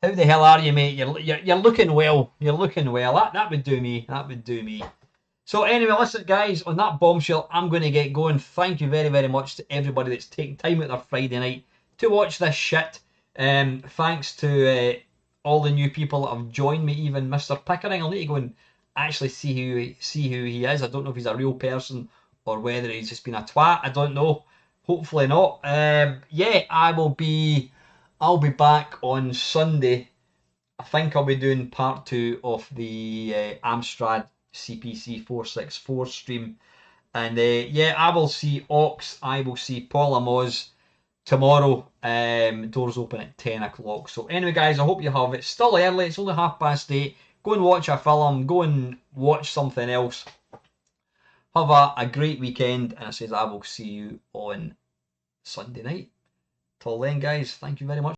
How the hell are you, mate? You're looking well. You're looking well. That would do me. That would do me. So anyway, listen, guys. On that bombshell, I'm going to get going. Thank you very, very much to everybody that's taking time out their Friday night to watch this shit. Thanks to all the new people that have joined me. Even Mr. Pickering. I'll need to go and actually see who he is. I don't know if he's a real person or whether he's just been a twat. I don't know. Hopefully not. Yeah, I'll be back on Sunday. I think I'll be doing part 2 of the Amstrad CPC 464 stream. And yeah, I will see Ox, I will see Paula Moz tomorrow. Doors open at 10 o'clock. So anyway, guys, I hope you have it. Still early, it's only 8:30. Go and watch a film, go and watch something else. Have a great weekend, and I will see you on Sunday night. Till then, guys, thank you very much.